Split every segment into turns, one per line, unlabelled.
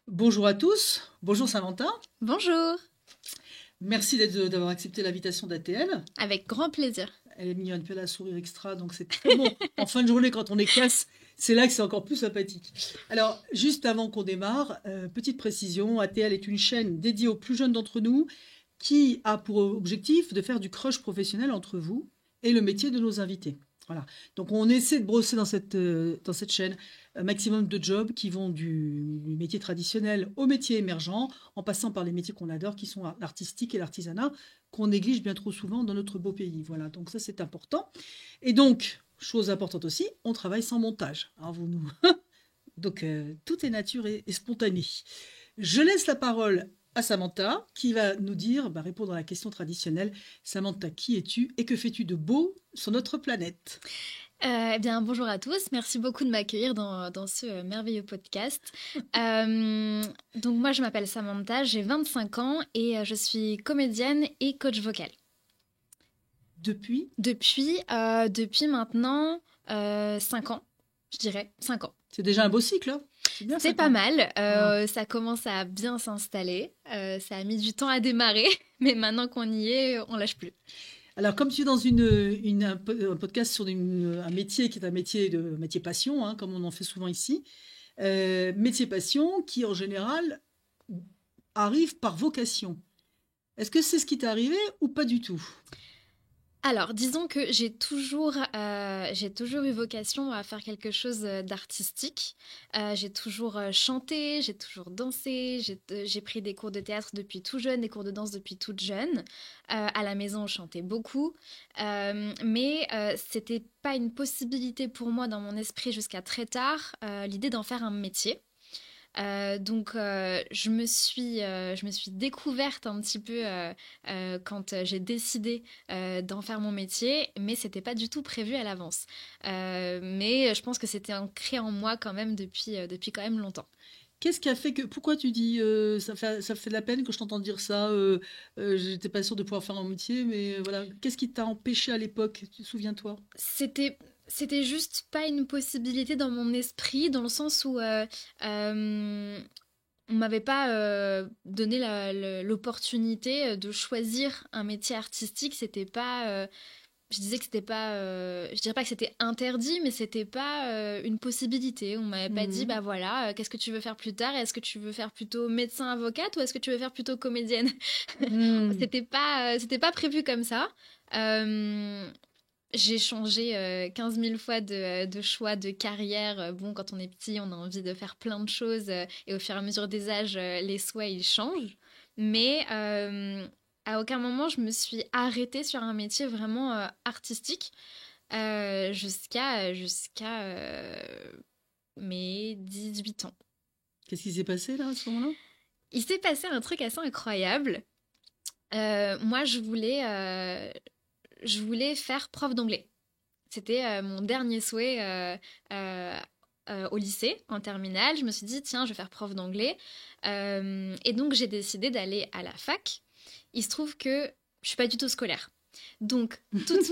Bonjour à tous, bonjour Samantha.
Bonjour,
Merci d'avoir accepté l'invitation d'ATL.
avec grand plaisir.
Elle est mignonne, puis elle a un sourire extra, donc c'est très bon. En fin de journée, quand on est casse, c'est là que c'est encore plus sympathique. Alors, juste avant qu'on démarre, petite précision, ATL est une chaîne dédiée aux plus jeunes d'entre nous qui a pour objectif de faire du crush professionnel entre vous et le métier de nos invités. Voilà. Donc on essaie de brosser dans cette chaîne un maximum de jobs qui vont du métier traditionnel au métier émergent, en passant par les métiers qu'on adore, qui sont l'artistique et l'artisanat, qu'on néglige bien trop souvent dans notre beau pays. Voilà, donc ça c'est important. Et donc, chose importante aussi, on travaille sans montage. Alors vous nous... donc tout est nature et spontané. Je laisse la parole à Samantha qui va nous dire, répondre à la question traditionnelle. Samantha, qui es-tu et que fais-tu de beau sur notre planète?
Bonjour à tous. Merci beaucoup de m'accueillir dans ce merveilleux podcast. Donc, moi, je m'appelle Samantha, j'ai 25 ans et je suis comédienne et coach vocal.
Depuis?
Depuis maintenant 5 ans, je dirais 5 ans.
C'est déjà un beau cycle, hein. C'est bien
C'est
5
pas
ans.
mal,
Ah.
ça commence à bien s'installer. Ça a mis du temps à démarrer, mais maintenant qu'on y est, on lâche plus.
Alors, comme tu es dans un podcast sur un métier qui est un métier passion, hein, comme on en fait souvent ici, métier passion qui, en général, arrive par vocation. Est-ce que c'est ce qui t'est arrivé ou pas du tout?
Alors, disons que j'ai toujours eu vocation à faire quelque chose d'artistique. J'ai toujours chanté, j'ai toujours dansé, j'ai pris des cours de théâtre depuis tout jeune, des cours de danse depuis toute jeune. À la maison, je chantais beaucoup. Mais c'était pas une possibilité pour moi dans mon esprit jusqu'à très tard, l'idée d'en faire un métier. Donc, je me suis découverte un petit peu quand j'ai décidé d'en faire mon métier, mais c'était pas du tout prévu à l'avance. Mais je pense que c'était ancré en moi quand même depuis quand même longtemps.
Qu'est-ce qui a fait que... Pourquoi tu dis ça fait de la peine que je t'entende dire ça j'étais pas sûre de pouvoir faire un métier, mais voilà. Qu'est-ce qui t'a empêché à l'époque? Souviens-toi.
C'était juste pas une possibilité dans mon esprit, dans le sens où on m'avait pas donné l'opportunité de choisir un métier artistique. C'était pas, je disais que c'était pas, je dirais pas que c'était interdit, mais c'était pas une possibilité. On m'avait pas dit,
Mhm.
bah voilà, qu'est-ce que tu veux faire plus tard? Est-ce que tu veux faire plutôt médecin avocate ou est-ce que tu veux faire plutôt comédienne?
Hmm.
C'était pas prévu comme ça. Euh, j'ai changé 15 000 fois de choix de carrière. Bon, quand on est petit, on a envie de faire plein de choses et au fur et à mesure des âges, les souhaits, ils changent. Mais à aucun moment, je me suis arrêtée sur un métier vraiment artistique jusqu'à mes 18 ans.
Qu'est-ce qui s'est passé là à ce moment-là?
Il s'est passé un truc assez incroyable. Moi, je voulais faire prof d'anglais. C'était mon dernier souhait euh, au lycée, en terminale. Je me suis dit, tiens, je vais faire prof d'anglais. Et donc, j'ai décidé d'aller à la fac. Il se trouve que je suis pas du tout scolaire. Donc, toute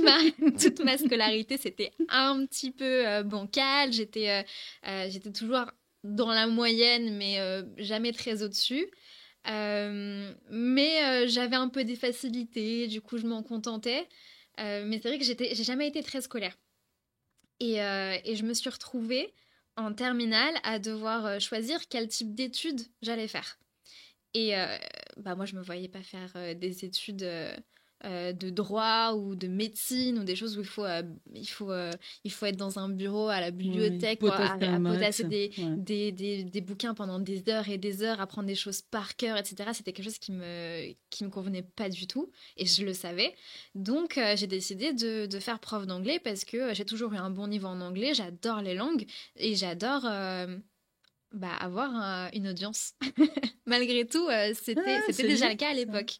ma scolarité, c'était un petit peu bancal. J'étais toujours dans la moyenne, mais jamais très au-dessus. Mais j'avais un peu des facilités, du coup, je m'en contentais. Mais c'est vrai que j'ai jamais été très scolaire. Et je me suis retrouvée en terminale à devoir choisir quel type d'études j'allais faire. Et bah moi, je me voyais pas faire des études de droit ou de médecine ou des choses où il faut être dans un bureau à la
Oui,
bibliothèque
potasse un
à potasser
maths. Ouais.
des bouquins pendant des heures et des heures, apprendre des choses par cœur, etc. C'était quelque chose qui me convenait pas du tout et je le savais. Donc, j'ai décidé de faire prof d'anglais parce que j'ai toujours eu un bon niveau en anglais, j'adore les langues et j'adore avoir une audience. Malgré tout,
Ah,
c'était
c'est
déjà
bien
le cas à
ça.
l'époque.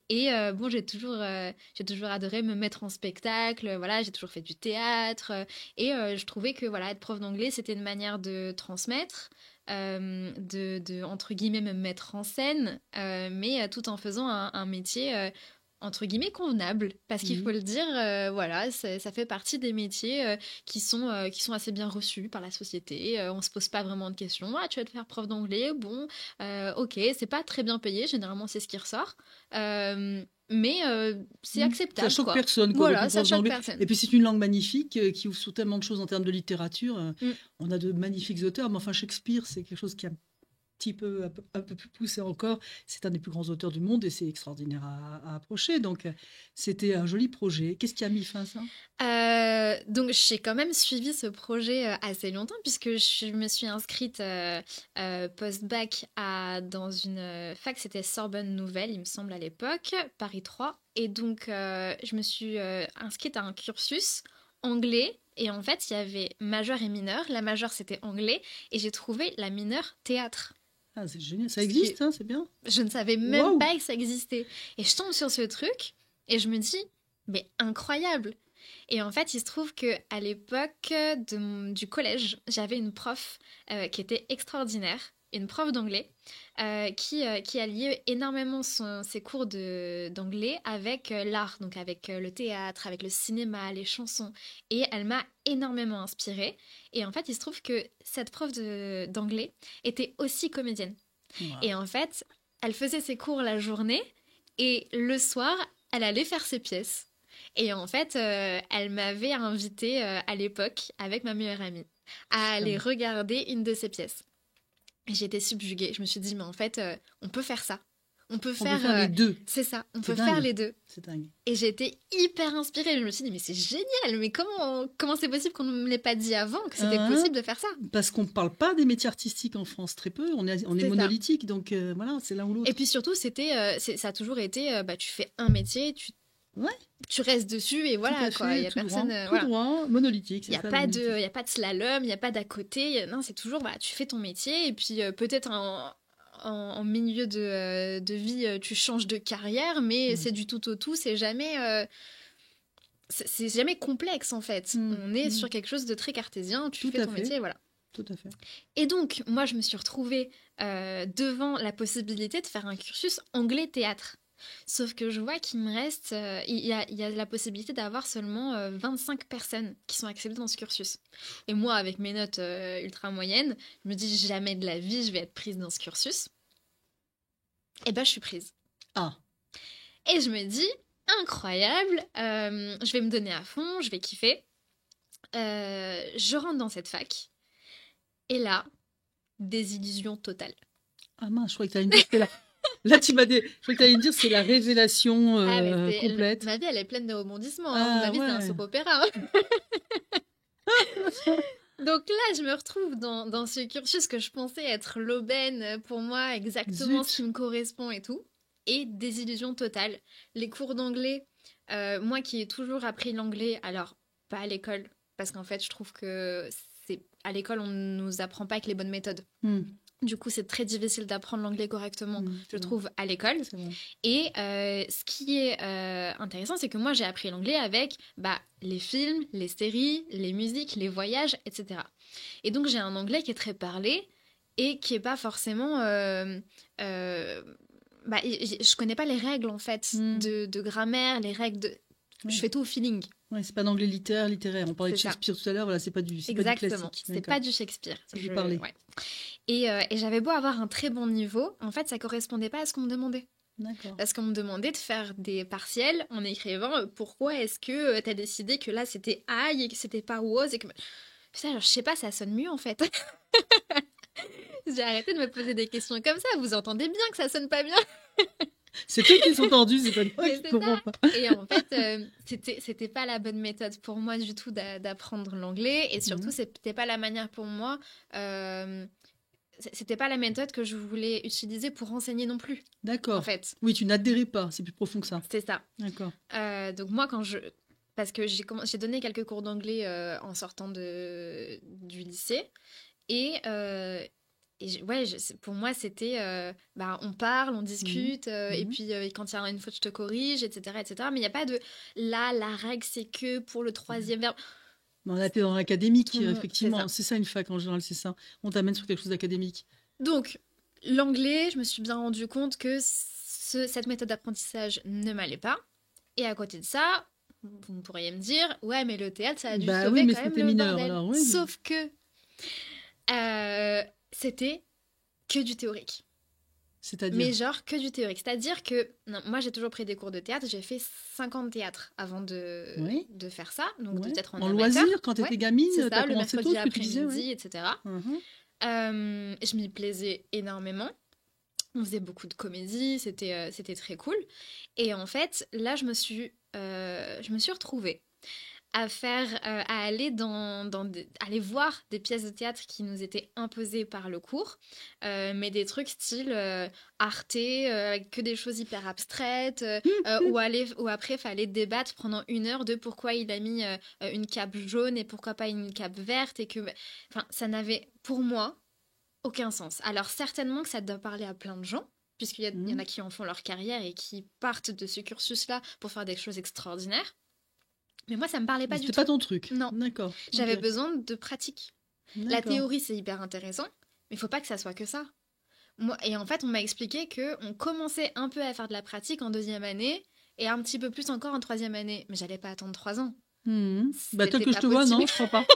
Et bon, j'ai toujours adoré me mettre en spectacle. Voilà, j'ai toujours fait du théâtre. Et je trouvais que voilà, être prof d'anglais, c'était une manière de transmettre, entre guillemets, me mettre en scène, mais tout en faisant un métier entre guillemets convenable, parce qu'il faut le dire, voilà, ça fait partie des métiers qui sont assez bien reçus par la société. On se pose pas vraiment de questions. Ah, tu vas te faire prof d'anglais, bon, ok, c'est pas très bien payé, généralement c'est ce qui ressort. Mais c'est
Ça
acceptable,
choque
quoi.
personne, quoi, avec
Voilà,
une
ça
prof
choque
d'anglais.
personne.
Et puis c'est une langue magnifique qui ouvre sur tellement de choses en termes de littérature.
Mm.
On a de magnifiques auteurs, mais enfin Shakespeare, c'est quelque chose qui a petit peu, un peu plus poussé encore. C'est un des plus grands auteurs du monde et c'est extraordinaire à approcher. Donc, c'était un joli projet. Qu'est-ce qui a mis fin à ça?
Donc j'ai quand même suivi ce projet assez longtemps puisque je me suis inscrite post-bac dans une fac, c'était Sorbonne Nouvelle, il me semble à l'époque, Paris 3. Et donc je me suis inscrite à un cursus anglais. Et en fait, il y avait majeur et mineur. La majeure, c'était anglais. Et j'ai trouvé la mineure théâtre.
Ah, c'est génial. Ça
Ce qui
existe, hein, c'est bien.
Je ne savais même
Waouh!
pas que ça existait. Et je tombe sur ce truc et je me dis, mais incroyable! Et en fait, il se trouve que à l'époque du collège, j'avais une prof qui était extraordinaire, une prof d'anglais, qui a lié énormément ses cours d'anglais avec l'art, donc avec le théâtre, avec le cinéma, les chansons. Et elle m'a énormément inspirée. Et en fait, il se trouve que cette prof d'anglais était aussi comédienne.
Wow.
Et en fait, elle faisait ses cours la journée et le soir, elle allait faire ses pièces. Et en fait, elle m'avait invitée à l'époque, avec ma meilleure amie, à aller regarder une de ses pièces. Et j'étais subjuguée. Je me suis dit, mais en fait, on peut faire ça. On peut faire
les deux.
C'est ça, on peut
dingue.
faire les deux.
C'est dingue.
Et j'étais hyper inspirée. Je me suis dit, mais c'est génial, mais comment c'est possible qu'on ne me l'ait pas dit avant, que c'était possible de faire ça?
Parce qu'on ne parle pas des métiers artistiques en France, très peu. On est monolithique, donc voilà, c'est l'un ou l'autre.
Et puis surtout, ça a toujours été, tu fais un métier, tu restes dessus et voilà, quoi. Il y a personne.
Tout droit, monolithique.
Il n'y a pas de slalom, il n'y a pas d'à côté. Non, c'est toujours, tu fais ton métier et puis peut-être en milieu de vie, tu changes de carrière, mais c'est du tout au tout. C'est jamais complexe en fait. On est sur quelque chose de très cartésien. Tu fais ton métier, voilà.
Tout à fait.
Et donc, moi, je me suis retrouvée devant la possibilité de faire un cursus anglais-théâtre. Sauf que je vois qu'il me reste... Il y a la possibilité d'avoir seulement 25 personnes qui sont acceptées dans ce cursus. Et moi, avec mes notes ultra moyennes, je me dis jamais de la vie je vais être prise dans ce cursus. Et ben, je suis prise.
Ah.
Et je me dis, incroyable, je vais me donner à fond, je vais kiffer. Je rentre dans cette fac. Et là, désillusion totale.
Ah mince, je crois que tu as une Là, je crois que tu allais me dire c'est la révélation complète.
Ma vie, elle est pleine de rebondissements. Ma vie, c'est un soap opéra. Donc là, je me retrouve dans ce cursus que je pensais être l'aubaine pour moi, exactement ce qui me correspond et tout. Et désillusion totale. Les cours d'anglais, moi qui ai toujours appris l'anglais, alors pas à l'école, parce qu'en fait, je trouve que à l'école, on ne nous apprend pas avec les bonnes méthodes. Du coup, c'est très difficile d'apprendre l'anglais correctement, je trouve, à l'école. Et ce qui est intéressant, c'est que moi, j'ai appris l'anglais avec les films, les séries, les musiques, les voyages, etc. Et donc, j'ai un anglais qui est très parlé et qui n'est pas forcément... je connais pas les règles, en fait, de grammaire, les règles de... Je fais tout au feeling.
Ouais, c'est pas d'anglais littéraire. On parlait de Shakespeare tout à l'heure, voilà, c'est pas du classique.
Exactement, c'est pas du Shakespeare.
Je parlais.
Ouais. Et j'avais beau avoir un très bon niveau, en fait, ça correspondait pas à ce qu'on me demandait.
D'accord.
Parce qu'on me demandait de faire des partiels en écrivant pourquoi est-ce que tu as décidé que là c'était I et que c'était pas was et que... Putain, je sais pas, ça sonne mieux en fait. J'ai arrêté de me poser des questions comme ça, vous entendez bien que ça sonne pas bien.
C'est eux qui sont tendus, c'est pas moi qui comprends pas.
Et en fait, c'était pas la bonne méthode pour moi du tout d'apprendre l'anglais. Et surtout, c'était pas la manière pour moi... c'était pas la méthode que je voulais utiliser pour enseigner non plus.
D'accord.
En fait.
Oui, tu n'adhérais pas, c'est plus profond que ça.
C'est ça.
D'accord.
Donc moi, parce que j'ai donné quelques cours d'anglais en sortant du lycée. Et pour moi, c'était... on parle, on discute, et puis quand il y a une faute, je te corrige, etc. etc. Mais il n'y a pas de... Là, la règle, c'est que pour le troisième verbe...
On a été dans l'académique, effectivement. C'est ça une fac en général, c'est ça. On t'amène sur quelque chose d'académique.
Donc, l'anglais, je me suis bien rendu compte que cette méthode d'apprentissage ne m'allait pas. Et à côté de ça, vous pourriez me dire, ouais, mais le théâtre, ça a dû
Bah
sauver
oui, mais
quand même
c'était
le
mineur,
bordel.
alors oui.
Sauf que c'était que du théorique.
C'est-à-dire?
Mais genre que du théorique. C'est-à-dire que non, moi, j'ai toujours pris des cours de théâtre. J'ai fait 50 théâtres avant
Oui,
de faire ça. Donc
ouais.
peut-être en
En
amateur.
loisir, quand
Ouais,
t'étais gamine,
c'est
t'as
ça, le
commencé tôt,
mercredi
ce que tu disais, ouais.
après-midi, etc.
Mhm.
Je m'y plaisais énormément. On faisait beaucoup de comédie, c'était très cool. Et en fait, là, je me suis retrouvée à aller aller voir des pièces de théâtre qui nous étaient imposées par le cours, mais des trucs style Arte, que des choses hyper abstraites, ou après, fallait débattre pendant 1 heure de pourquoi il a mis une cape jaune et pourquoi pas une cape verte, enfin, ça n'avait, pour moi, aucun sens. Alors certainement que ça doit parler à plein de gens, puisqu'il y en a qui en font leur carrière et qui partent de ce cursus-là pour faire des choses extraordinaires. Mais moi, ça me parlait pas du
C'était
tout.
pas ton truc.
Non.
D'accord.
J'avais
Ok.
besoin de pratique. La
D'accord.
théorie, c'est hyper intéressant, mais il faut pas que ça soit que ça. Moi, et en fait, on m'a expliqué que on commençait un peu à faire de la pratique en 2e année et un petit peu plus encore en 3e année. Mais j'allais pas attendre 3 ans.
Bah, tel
C'était
que je
pas
te vois,
possible.
non, je crois pas.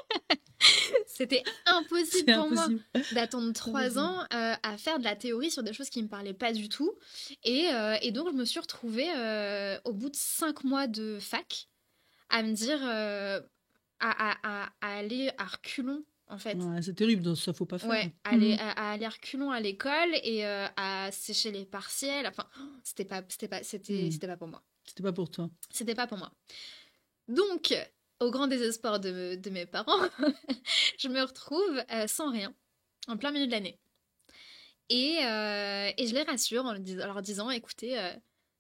C'était impossible
C'est
pour moi
impossible.
d'attendre
C'est
3
impossible.
ans à faire de la théorie sur des choses qui me parlaient pas du tout. Et donc, je me suis retrouvée au bout de 5 mois de fac à me dire, à aller à reculons, en fait.
Ouais, c'est terrible, donc ça faut pas faire.
Ouais, à aller à reculons à l'école et à sécher les partiels. Enfin, c'était pas pour moi.
C'était pas pour toi.
C'était pas pour moi. Donc, au grand désespoir de mes parents, je me retrouve sans rien, en plein milieu de l'année. Et je les rassure en leur disant, écoutez,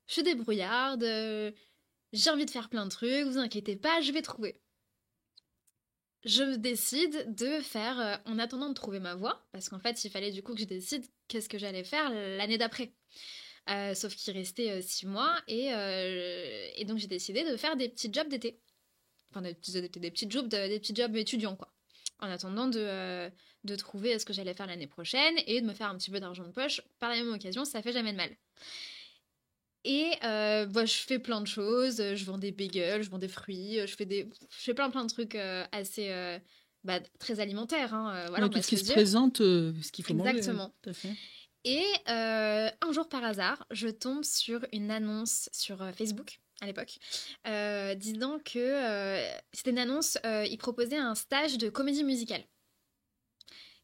je suis débrouillarde, j'ai envie de faire plein de trucs, vous inquiétez pas, je vais trouver. Je décide de faire, en attendant de trouver ma voie, parce qu'en fait, il fallait du coup que je décide qu'est-ce que j'allais faire l'année d'après. Sauf qu'il restait 6 mois, et donc j'ai décidé de faire des petits jobs d'été. Enfin, des petits jobs étudiants, quoi. En attendant de trouver ce que j'allais faire l'année prochaine, et de me faire un petit peu d'argent de poche. Par la même occasion, ça fait jamais de mal. Et je fais plein de choses, je vends des bagels, je vends des fruits, je fais plein de trucs assez très alimentaires, hein, voilà,
Ouais,
on
tout
va
ce
se
qui
le
se
dire.
présente, ce qu'il faut manger.
Exactement.
Tout à fait.
Et un jour par hasard, je tombe sur une annonce sur Facebook à l'époque, disant que c'était une annonce, ils proposaient un stage de comédie musicale.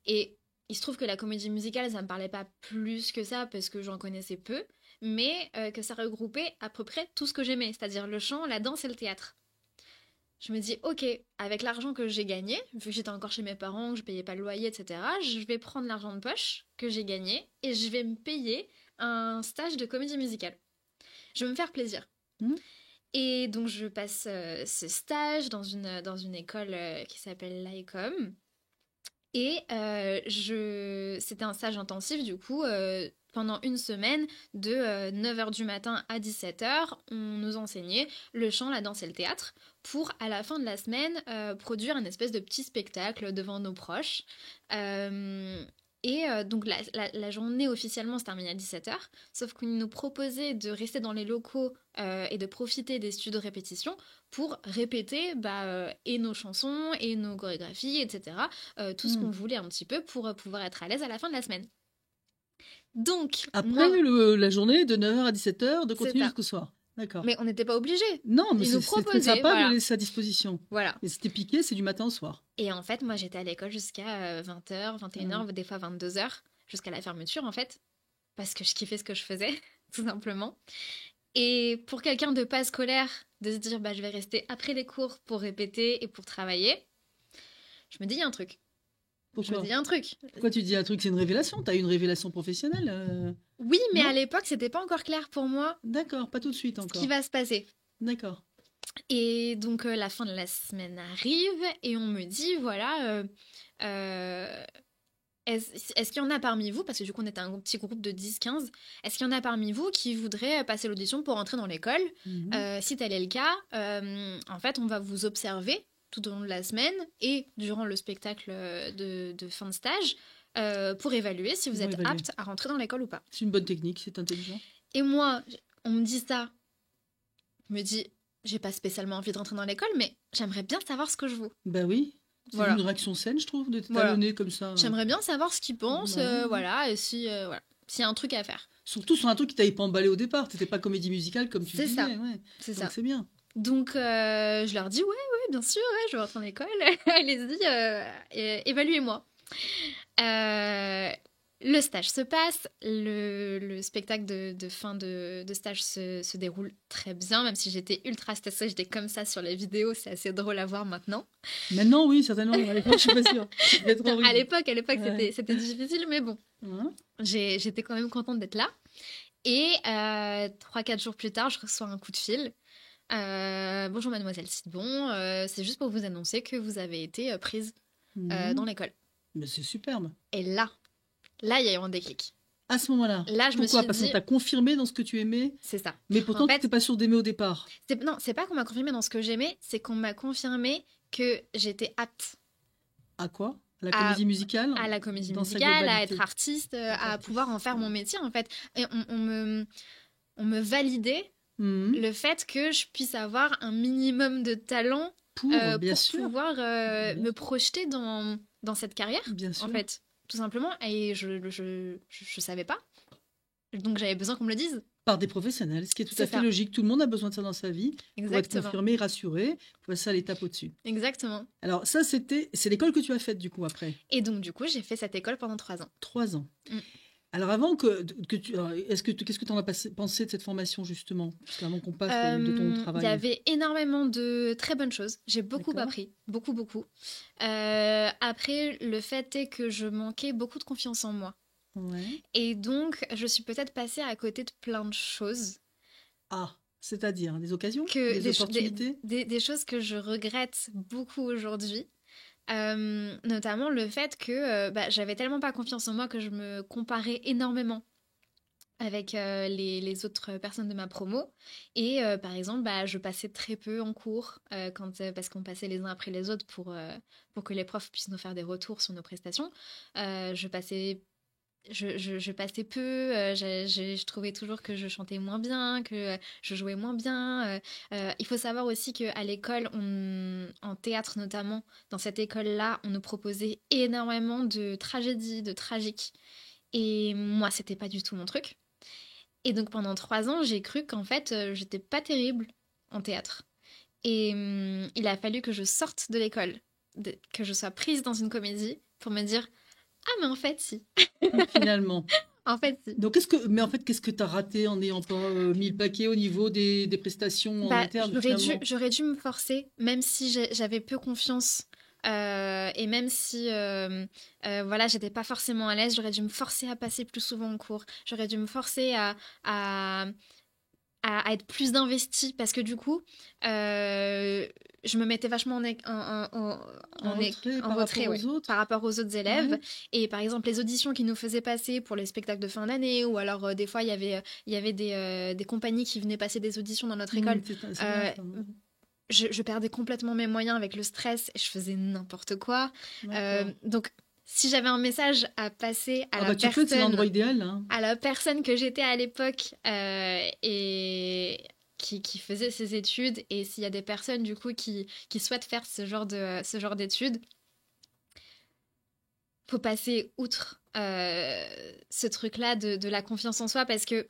Et il se trouve que la comédie musicale, ça me parlait pas plus que ça parce que j'en connaissais peu, mais que ça regroupait à peu près tout ce que j'aimais, c'est-à-dire le chant, la danse et le théâtre. Je me dis, ok, avec l'argent que j'ai gagné, vu que j'étais encore chez mes parents, que je payais pas le loyer, etc., je vais prendre l'argent de poche que j'ai gagné et je vais me payer un stage de comédie musicale. Je vais me faire plaisir.
Mmh.
Et donc je passe ce stage dans une école qui s'appelle l'ICOM. Et c'était un stage intensif, du coup, pendant une semaine, de 9h du matin à 17h, on nous enseignait le chant, la danse et le théâtre, pour, à la fin de la semaine, produire un espèce de petit spectacle devant nos proches. Donc la journée officiellement se terminait à 17h, sauf qu'ils nous proposaient de rester dans les locaux et de profiter des studios de répétition pour répéter et nos chansons et nos chorégraphies, etc. Tout ce qu'on voulait un petit peu pour pouvoir être à l'aise à la fin de la semaine. Donc,
après la journée de 9h à 17h, de continuer jusqu'au soir. D'accord.
Mais on n'était pas obligés.
Non, mais
Ils nous
c'est très
proposaient,
sympa de
voilà.
le laisser à disposition.
Voilà.
Mais c'était piqué, c'est du matin au soir.
Et en fait, moi, j'étais à l'école jusqu'à 20h, 21h, des fois 22h, jusqu'à la fermeture, en fait, parce que je kiffais ce que je faisais, tout simplement. Et pour quelqu'un de pas scolaire, de se dire, je vais rester après les cours pour répéter et pour travailler, je me dis, il y a un truc.
Pourquoi ?
Je me dis un truc.
Pourquoi tu dis un truc ? C'est une révélation. T'as eu une révélation professionnelle
Oui, mais
non ?
à l'époque, c'était pas encore clair pour moi.
D'accord, pas tout de suite encore.
Ce qui va se passer.
D'accord.
Et donc, la fin de la semaine arrive et on me dit, voilà, est-ce qu'il y en a parmi vous, parce que du coup, on était un petit groupe de 10-15, est-ce qu'il y en a parmi vous qui voudraient passer l'audition pour entrer dans l'école ? Si tel est le cas, en fait, on va vous observer tout au long de la semaine et durant le spectacle de fin de stage pour évaluer si vous êtes apte à rentrer dans l'école ou pas.
C'est une bonne technique, c'est intelligent.
Et moi, on me dit ça Je me dis, j'ai pas spécialement envie de rentrer dans l'école, mais j'aimerais bien savoir ce que je vaux.
Ben oui. C'est
Voilà.
une réaction saine, je trouve, de
Voilà.
t'étalonner comme ça.
J'aimerais bien savoir ce qu'ils pensent,
Ouais.
voilà, et si, voilà, s'il y a un truc à faire.
Surtout sur un truc qui t'avait pas emballé au départ. T'étais pas comédie musicale comme tu
C'est
disais.
ça.
Ouais.
C'est
Donc
ça.
c'est bien.
Donc, je leur dis, ouais, bien sûr, ouais, je vais rentrer en école. Allez-y, évaluez-moi. Le stage se passe, le spectacle de fin de stage se déroule très bien, même si j'étais ultra stressée, j'étais comme ça sur les vidéos, c'est assez drôle à voir maintenant.
Maintenant, oui, certainement. À l'époque, je suis pas sûre. Ça devait être horrible.
À l'époque,
Ouais.
c'était difficile, mais bon,
Hein.
j'étais quand même contente d'être là. Et 3-4 jours plus tard, je reçois un coup de fil. Bonjour mademoiselle Sidbon, c'est juste pour vous annoncer que vous avez été prise dans l'école.
Mais c'est superbe.
Et là, il y a eu un déclic.
À ce moment-là.
Là, je me
Pourquoi?
suis
Parce qu'on
dit,
t'a confirmé dans ce que tu aimais,
c'est ça.
mais pourtant
En
tu
fait,
n'étais pas sûre d'aimer au départ.
Non, c'est pas qu'on m'a confirmé dans ce que j'aimais, c'est qu'on m'a confirmé que j'étais apte
À quoi? À la comédie musicale?
à la comédie
Dans sa
musicale, à
globalité.
être artiste, à
artiste,
pouvoir en faire mon métier en fait. Et on me validait
Mhm.
le fait que je puisse avoir un minimum de talent
Bien
pour
sûr.
pouvoir
Bien
me
sûr.
projeter dans cette carrière,
Bien sûr.
en fait, tout simplement. Et je savais pas. Donc j'avais besoin qu'on me le dise.
Par des professionnels, ce qui est tout
C'est
à fait
ça.
logique. Tout le monde a besoin de ça dans sa vie pour être
Exactement.
confirmé, rassuré, pour passer à l'étape au-dessus.
Exactement.
Alors ça, c'est l'école que tu as faite du coup après.
Et donc du coup, j'ai fait cette école pendant 3 ans.
3 ans.
Mm.
Alors avant que tu... alors, qu'est-ce que tu en as pensé de cette formation justement? Parce qu'avant qu'on passe de ton
Il
travail.
y avait énormément de très bonnes choses. J'ai beaucoup
D'accord.
appris, beaucoup. Après, le fait est que je manquais beaucoup de confiance en moi.
Ouais.
Et donc, je suis peut-être passée à côté de plein de choses.
Ah, c'est-à-dire des occasions,
Que
des opportunités.
des choses que je regrette beaucoup aujourd'hui. Notamment le fait que j'avais tellement pas confiance en moi que je me comparais énormément avec les autres personnes de ma promo. Et par exemple, je passais très peu en cours parce qu'on passait les uns après les autres pour que les profs puissent nous faire des retours sur nos prestations. Je passais peu, je trouvais toujours que je chantais moins bien, que je jouais moins bien. Il faut savoir aussi qu'à l'école, en théâtre notamment, dans cette école-là, on nous proposait énormément de tragédies, de tragiques. Et moi, c'était pas du tout mon truc. Et donc pendant 3 ans, j'ai cru qu'en fait, j'étais pas terrible en théâtre. Et il a fallu que je sorte de l'école, que je sois prise dans une comédie pour me dire « Ah, mais en fait, si !»
Finalement.
En fait, si.
Donc, qu'est-ce que tu as raté en n'ayant pas mis le paquet au niveau des prestations en interne finalement?
J'aurais dû me forcer, même si j'avais peu confiance. Et même si voilà, j'étais pas forcément à l'aise, j'aurais dû me forcer à passer plus souvent en cours. J'aurais dû me forcer à être plus investie parce que du coup, je me mettais vachement
En retrait par
retrait,
rapport
ouais,
aux autres.
par rapport aux autres élèves.
Ouais.
Et par exemple, les auditions qu'ils nous faisaient passer pour les spectacles de fin d'année, ou alors des fois, il y avait des compagnies qui venaient passer des auditions dans notre école.
C'est bien ça, hein.
Je perdais complètement mes moyens avec le stress et je faisais n'importe quoi.
D'accord.
Donc, si j'avais un message à passer à
tu peux, c'est l'endroit idéal. Hein.
à la personne que j'étais à l'époque et qui faisait ses études, et s'il y a des personnes du coup qui souhaitent faire ce genre d'études, faut passer outre ce truc-là de la confiance en soi, parce que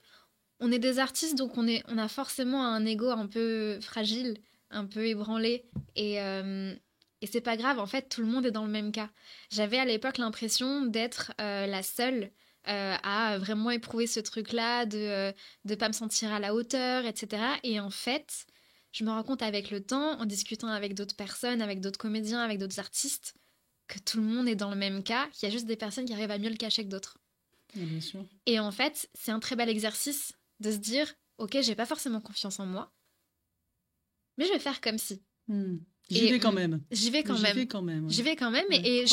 on est des artistes, donc on a forcément un ego un peu fragile, un peu ébranlé, et c'est pas grave, en fait, tout le monde est dans le même cas. J'avais à l'époque l'impression d'être la seule à vraiment éprouver ce truc-là, de pas me sentir à la hauteur, etc. Et en fait, je me rends compte avec le temps, en discutant avec d'autres personnes, avec d'autres comédiens, avec d'autres artistes, que tout le monde est dans le même cas, qu'il y a juste des personnes qui arrivent à mieux le cacher que d'autres.
Oui, bien sûr.
Et en fait, c'est un très bel exercice de se dire, ok, j'ai pas forcément confiance en moi, mais je vais faire comme si.
J'y vais quand même.
J'y vais quand même.
Ouais.
J'y vais quand même,
Ouais.
et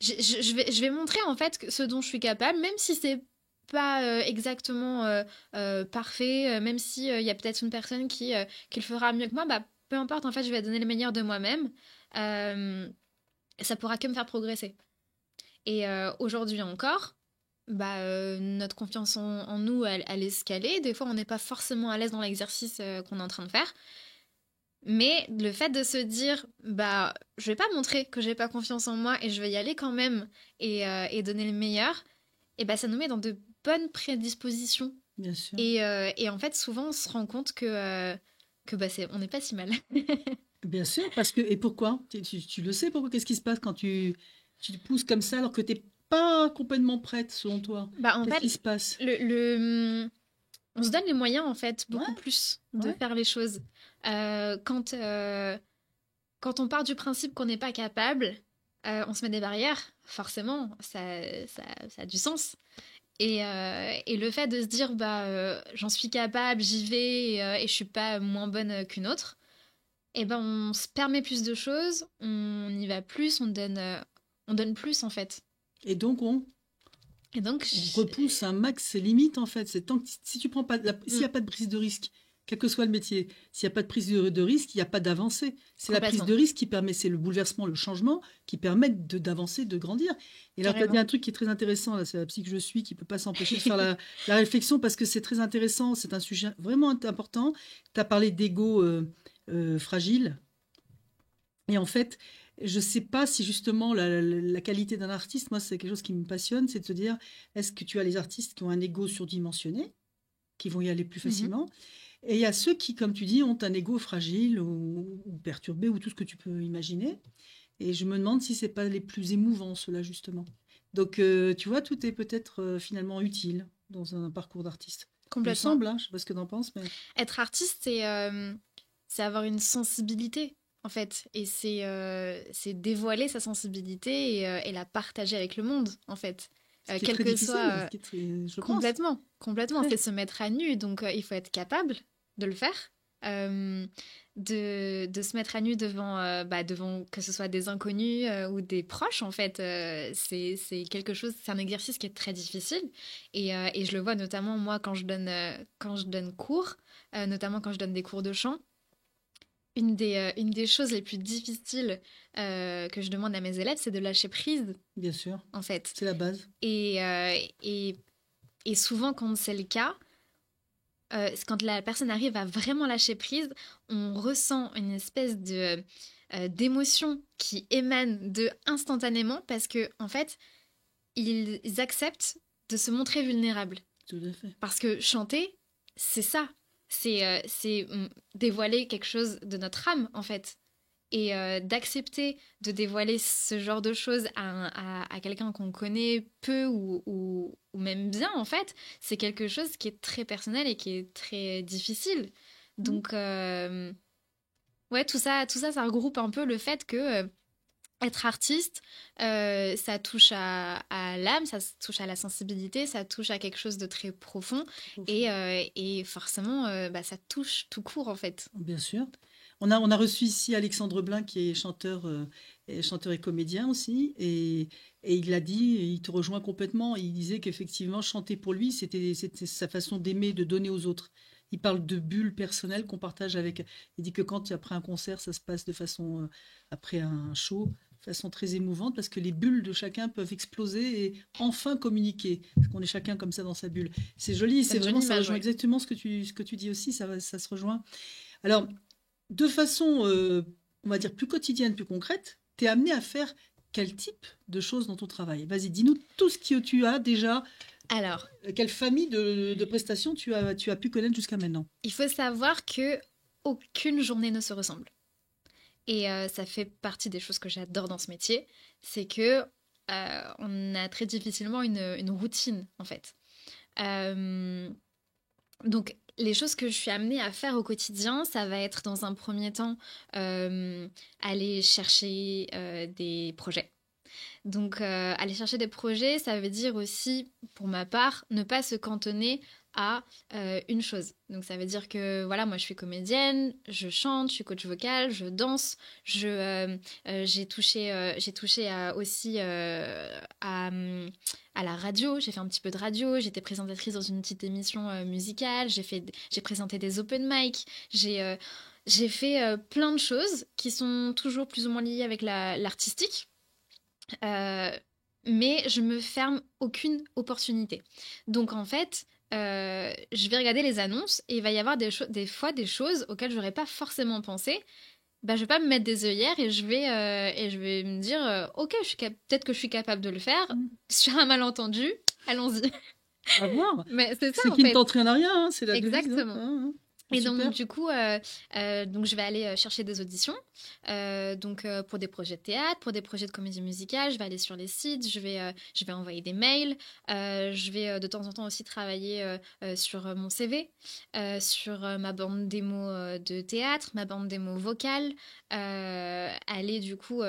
je vais montrer en fait ce dont je suis capable, même si c'est pas exactement parfait, même si il y a peut-être une personne qui le fera mieux que moi, peu importe, en fait, je vais donner le meilleur de moi-même. Ça pourra que me faire progresser. Et aujourd'hui encore, notre confiance en nous, elle est escalée. Des fois, on n'est pas forcément à l'aise dans l'exercice qu'on est en train de faire. Mais le fait de se dire, je vais pas montrer que j'ai pas confiance en moi et je vais y aller quand même et donner le meilleur, et ça nous met dans de bonnes prédispositions.
Bien sûr.
Et en fait, souvent, on se rend compte on n'est pas si mal.
Bien sûr, parce que... Et pourquoi? Tu le sais, pourquoi? Qu'est-ce qui se passe quand tu te pousses comme ça alors que t'es pas complètement prête, selon toi?
En
Qu'est-ce
fait,
qui se passe?
on se donne les moyens, en fait, beaucoup
Ouais,
plus de
ouais.
faire les choses. Quand on part du principe qu'on n'est pas capable, on se met des barrières, forcément, ça a du sens. Et le fait de se dire, j'en suis capable, j'y vais et je suis pas moins bonne qu'une autre, on se permet plus de choses, on y va plus, on donne plus en fait.
Et donc, on
Et donc,
repousse un max ses limites, en fait. C'est tant que si tu prends pas s'il n'y a pas de prise de risque, quel que soit le métier, s'il n'y a pas de prise de risque, il n'y a pas d'avancée. C'est la prise
complètement,
de risque qui permet, c'est le bouleversement, le changement qui permettent d'avancer, de grandir. Et là, tu as dit
carrément.
un truc qui est très intéressant, là, c'est la psy que je suis, qui peut pas s'empêcher de faire la réflexion parce que c'est très intéressant, c'est un sujet vraiment important. Tu as parlé d'ego fragile. Et en fait, je ne sais pas si justement la qualité d'un artiste, moi c'est quelque chose qui me passionne, c'est de se dire, est-ce que tu as les artistes qui ont un ego surdimensionné, qui vont y aller plus
Mhm.
facilement, et il y a ceux qui, comme tu dis, ont un ego fragile ou perturbé ou tout ce que tu peux imaginer. Et je me demande si c'est pas les plus émouvants, ceux-là, justement. Donc, tu vois, tout est peut-être finalement utile dans un parcours d'artiste. Il me
Complètement.
semble, hein, je sais pas ce que tu en penses, mais
Être artiste, c'est avoir une sensibilité, en fait. Et c'est dévoiler sa sensibilité et la partager avec le monde, en fait.
ce qui est
Quel
très
que
difficile,
soit.
ce qui est très, je pense,
Complètement. Complètement.
très.
C'est se mettre à nu. Donc, il faut être capable de le faire. Euh, de se mettre à nu devant que ce soit des inconnus ou des proches, en fait. C'est quelque chose, c'est un exercice qui est très difficile. Et je le vois notamment, moi, quand je donne cours, notamment quand je donne des cours de chant. Une des choses les plus difficiles que je demande à mes élèves, c'est de lâcher prise,
Bien sûr,
en fait.
c'est la base.
Et, euh, et, et souvent, quand c'est le cas, quand la personne arrive à vraiment lâcher prise, on ressent une espèce d'émotion qui émane d'eux instantanément parce que en fait, ils acceptent de se montrer vulnérables.
Tout à fait.
Parce que chanter, c'est ça. C'est dévoiler quelque chose de notre âme, en fait. Et d'accepter de dévoiler ce genre de choses à quelqu'un qu'on connaît peu ou même bien, en fait, c'est quelque chose qui est très personnel et qui est très difficile.
Mm.
Donc, ouais, ça regroupe un peu le fait que être artiste, ça touche à l'âme, ça touche à la sensibilité, ça touche à quelque chose de très profond et forcément, ça touche tout court, en fait.
Bien sûr. On a reçu ici Alexandre Blin, qui est chanteur et comédien aussi, et il l'a dit, et il te rejoint complètement. Il disait qu'effectivement, chanter pour lui, c'était sa façon d'aimer, de donner aux autres. Il parle de bulles personnelles qu'on partage avec. Il dit que quand, après un concert, ça se passe de façon, après un show, de façon très émouvante, parce que les bulles de chacun peuvent exploser et enfin communiquer. Parce qu'on est chacun comme ça dans sa bulle. C'est joli,
C'est
c'est
une jolie
vraiment, ça
image,
rejoint
ouais.
exactement ce que tu dis aussi, ça se rejoint. Alors, de façon, on va dire, plus quotidienne, plus concrète, tu es amené à faire quel type de choses dans ton travail? Vas-y, dis-nous tout ce que tu as déjà,
Alors,
quelle famille de prestations tu as pu connaître jusqu'à maintenant.
il faut savoir que aucune journée ne se ressemble. Et ça fait partie des choses que j'adore dans ce métier, c'est que on a très difficilement une routine en fait. Euh, donc les choses que je suis amenée à faire au quotidien, ça va être dans un premier temps aller chercher des projets. Donc, aller chercher des projets, ça veut dire aussi, pour ma part, ne pas se cantonner à une chose. Donc, ça veut dire que, voilà, moi, je suis comédienne, je chante, je suis coach vocal, je danse, j'ai touché aussi à la radio, j'ai fait un petit peu de radio, j'étais présentatrice dans une petite émission musicale, j'ai présenté des open mic, j'ai fait plein de choses qui sont toujours plus ou moins liées avec l'artistique. Euh, mais je me ferme aucune opportunité. Donc en fait, je vais regarder les annonces et il va y avoir des fois des choses auxquelles je n'aurais pas forcément pensé. Bah, je vais pas me mettre des œillères et je vais me dire, ok, peut-être que je suis capable de le faire. Sur un malentendu, allons-y.
À voir.
Mais c'est ça
C'est
en
qui ne
fait.
tente rien à rien, hein, c'est la devise.
Exactement.
Hein.
Et
Super.
donc, du coup, donc je vais aller chercher des auditions. Pour des projets de théâtre, pour des projets de comédie musicale, je vais aller sur les sites, je vais envoyer des mails. Je vais de temps en temps aussi travailler sur mon CV, sur ma bande démo de théâtre, ma bande démo vocale. Aller du coup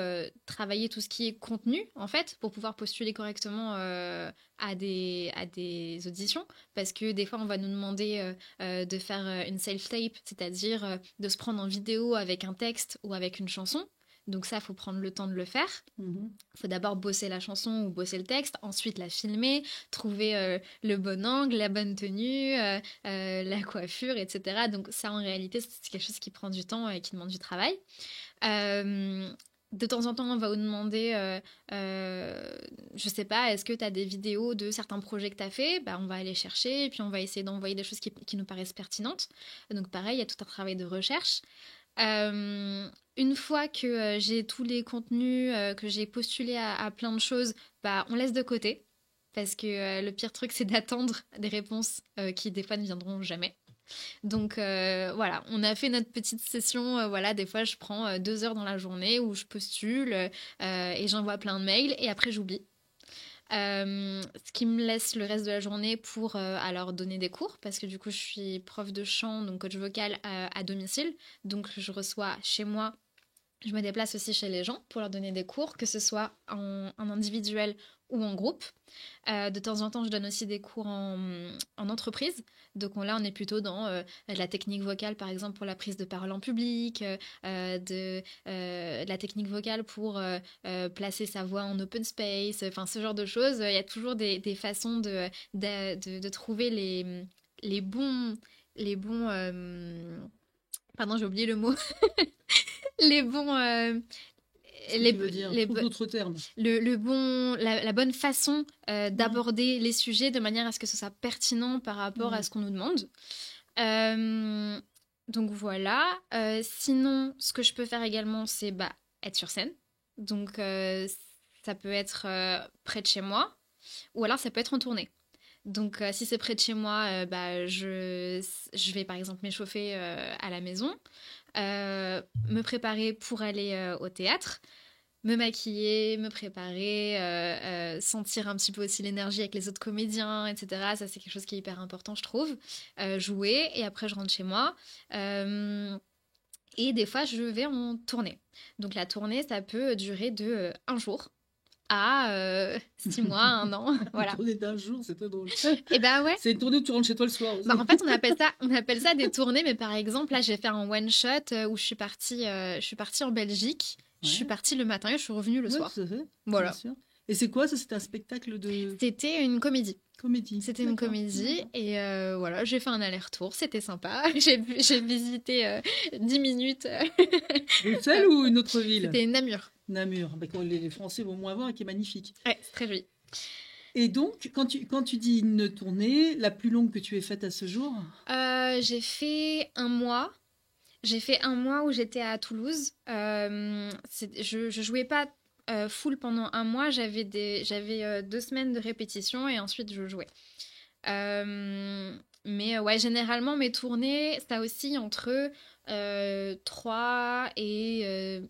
travailler tout ce qui est contenu, en fait, pour pouvoir postuler correctement à des auditions. Parce que des fois, on va nous demander de faire une self-tape, c'est-à-dire de se prendre en vidéo avec un texte ou avec une chanson. Donc ça, il faut prendre le temps de le faire. Il faut d'abord bosser la chanson ou bosser le texte, ensuite la filmer, trouver le bon angle, la bonne tenue, la coiffure, etc. Donc ça, en réalité, c'est quelque chose qui prend du temps et qui demande du travail. De temps en temps, on va vous demander, je sais pas, est-ce que tu as des vidéos de certains projets que tu as fait? Bah, on va aller chercher et puis on va essayer d'envoyer des choses qui nous paraissent pertinentes. Donc pareil, il y a tout un travail de recherche. Une fois que j'ai tous les contenus, que j'ai postulé à plein de choses, bah, on laisse de côté. Parce que le pire truc, c'est d'attendre des réponses qui, des fois, ne viendront jamais. Donc voilà, on a fait notre petite session. Voilà, des fois, je prends 2 heures dans la journée où je postule et j'envoie plein de mails et après, j'oublie. Ce qui me laisse le reste de la journée pour alors donner des cours parce que du coup je suis prof de chant, donc coach vocal à domicile, donc je reçois chez moi, je me déplace aussi chez les gens pour leur donner des cours, que ce soit en individuel ou en groupe. De temps en temps, je donne aussi des cours en entreprise. Donc là, on est plutôt dans de la technique vocale, par exemple, pour la prise de parole en public, de la technique vocale pour placer sa voix en open space, enfin ce genre de choses. Il y a toujours des façons de trouver les bons... Les bons pardon, j'ai oublié le mot. Les bons...
Trouve d'autres termes.
La bonne façon d'aborder les sujets de manière à ce que ce soit pertinent par rapport à ce qu'on nous demande. Donc voilà. Sinon, ce que je peux faire également, c'est être sur scène. Donc ça peut être près de chez moi ou alors ça peut être en tournée. Donc si c'est près de chez moi, je vais par exemple m'échauffer à la maison. Me préparer pour aller au théâtre, me maquiller, me préparer, sentir un petit peu aussi l'énergie avec les autres comédiens, etc. Ça, c'est quelque chose qui est hyper important, je trouve. Jouer, et après, je rentre chez moi. Et des fois, je vais en tournée. Donc, la tournée, ça peut durer de 1 jour à 6 mois, 1 an. Voilà.
Une tournée d'1 jour, c'est très drôle.
Et ouais.
C'est une tournée où tu rentres chez toi le soir aussi.
En fait, on appelle ça des tournées, mais par exemple, là, j'ai fait un one-shot où je suis partie en Belgique. Ouais. Je suis partie le matin et je suis revenue le soir.
Tout à fait.
Voilà.
Bien sûr. Et c'est quoi ça? C'était un spectacle de...
C'était une comédie.
C'était
une comédie et voilà, j'ai fait un aller-retour, c'était sympa. J'ai visité 10 minutes.
Bruxelles ou une autre ville?
C'était Namur.
Namur, les Français vont moins voir et qui est magnifique.
Ouais, c'est très joli.
Et donc, quand tu dis une tournée, la plus longue que tu aies faite à ce jour?
J'ai fait 1 mois. J'ai fait 1 mois où j'étais à Toulouse. Je jouais pas full pendant 1 mois. J'avais 2 semaines de répétition et ensuite je jouais. Mais ouais, généralement mes tournées, ça oscille entre 3 et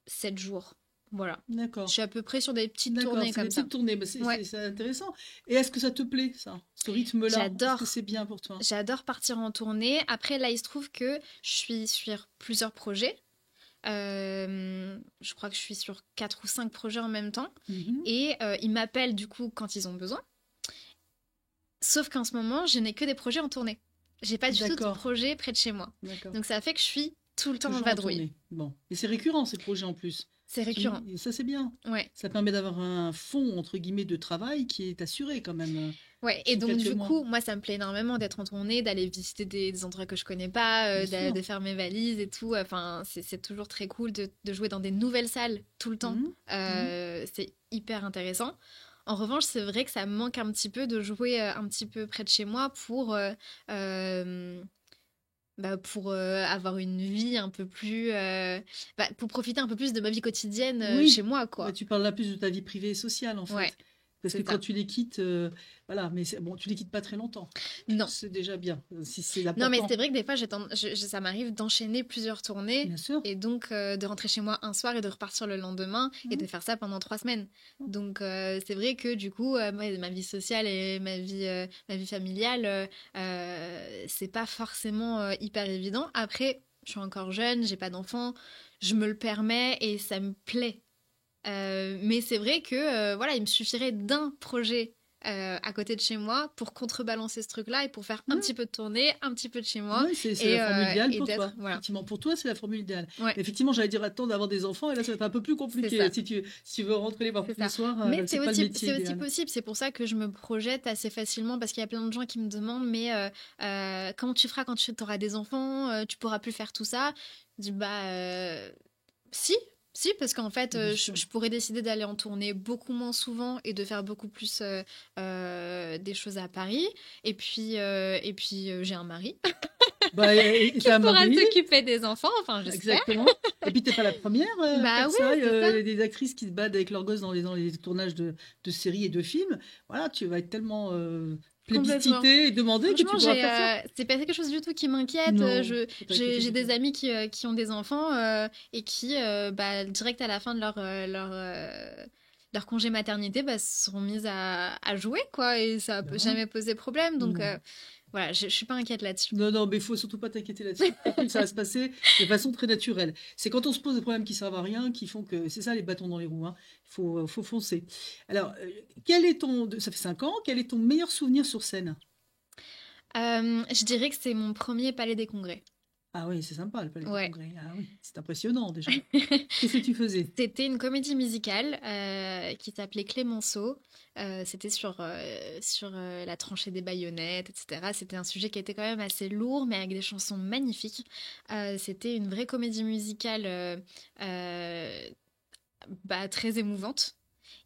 7 jours. Voilà.
D'accord.
Je suis à peu près sur des petites tournées comme ça.
Des petites tournées, mais c'est intéressant. Et est-ce que ça te plaît, ça, ce rythme-là?
J'adore.
Est-ce que c'est bien pour toi?
J'adore partir en tournée. Après, là, il se trouve que je suis sur plusieurs projets. Je crois que je suis sur 4 ou 5 projets en même temps. Et ils m'appellent, du coup, quand ils ont besoin. Sauf qu'en ce moment, je n'ai que des projets en tournée. J'ai pas du tout de projet près de chez moi. Donc, ça fait que je suis tout le temps en vadrouille.
Bon. Et c'est récurrent, ces projets, en plus.
C'est récurrent.
Et ça, c'est bien.
Ouais.
Ça permet d'avoir un fond, entre guillemets, de travail qui est assuré quand même.
Ouais, et donc du coup, moi, ça me plaît énormément d'être en tournée, d'aller visiter des endroits que je connais pas, de faire mes valises et tout. Enfin, c'est toujours très cool de jouer dans des nouvelles salles tout le temps. C'est hyper intéressant. En revanche, c'est vrai que ça me manque un petit peu de jouer un petit peu près de chez moi euh, pour avoir une vie un peu plus... pour profiter un peu plus de ma vie quotidienne chez
Oui,
moi,
ouais,
quoi.
tu parles là plus de ta vie privée et sociale en
Ouais,
fait. Parce que
c'est
quand
ça.
tu les quittes, voilà, mais bon, tu les quittes pas très longtemps.
Non.
C'est déjà bien. Si c'est
Non, mais c'est
important,
vrai que des fois, ça m'arrive d'enchaîner plusieurs tournées
bien sûr.
et donc de rentrer chez moi un soir et de repartir le lendemain et
Mmh.
de faire ça pendant 3 semaines. Donc c'est vrai que du coup, ma vie sociale et ma vie familiale, c'est pas forcément hyper évident. Après, je suis encore jeune, j'ai pas d'enfant, je me le permets et ça me plaît. Mais c'est vrai que voilà, il me suffirait d'un projet à côté de chez moi pour contrebalancer ce truc-là et pour faire un petit peu de tournée, un petit peu de chez moi
Oui, c'est la formule idéale
et
pour
d'être
toi.
voilà.
Effectivement, pour toi, c'est la formule idéale.
Ouais,
Mais effectivement, j'allais dire attends d'avoir des enfants, et là, ça va être un peu plus
c'est
compliqué.
ça.
Si tu veux rentrer les voir
C'est
tous les
ça.
soirs,
Mais
c'est pas le métier
c'est aussi
idéal.
possible. C'est pour ça que je me projette assez facilement parce qu'il y a plein de gens qui me demandent mais comment tu feras quand tu auras des enfants, tu pourras plus faire tout ça. Je dis bah si, si, parce qu'en fait,
Bien sûr.
je pourrais décider d'aller en tournée beaucoup moins souvent et de faire beaucoup plus des choses à Paris. Et puis j'ai un mari
Bah, et
qui
t'as un
pourra
mari,
s'occuper des enfants, enfin j'espère.
exactement. Et puis, t'es pas la première à
Bah
faire
ouais,
ça.
c'est ça.
Il y a des actrices qui se battent avec leurs gosses dans les tournages de séries et de films. Voilà, tu vas être tellement
Complètement.
plébiscitée et demandée que
Franchement,
tu pourras faire ça.
c'est pas quelque chose du tout qui m'inquiète.
Non, faut t'inquiéter
J'ai
du
des
tout.
amis qui ont des enfants et qui, bah, direct à la fin de leur congé maternité, bah, se seront mises à jouer, quoi, et ça
Ben
peut
voilà.
jamais poser problème. Donc,
Non.
voilà, je suis pas inquiète là-dessus.
Non, non, mais il faut surtout pas t'inquiéter là-dessus. Après, ça va se passer de façon très naturelle. C'est quand on se pose des problèmes qui servent à rien qui font que c'est ça les bâtons dans les roues. Hein. Faut foncer. Alors, ça fait 5 ans, quel est ton meilleur souvenir sur scène?
Je dirais que c'est mon premier Palais des Congrès.
Ah oui, c'est sympa le Palais des
Ouais.
Congrès. Ah oui, c'est impressionnant déjà. Qu'est-ce que tu faisais?
C'était une comédie musicale qui s'appelait Clémenceau. C'était sur la tranchée des baïonnettes, etc. C'était un sujet qui était quand même assez lourd, mais avec des chansons magnifiques. C'était une vraie comédie musicale euh, bah, très émouvante.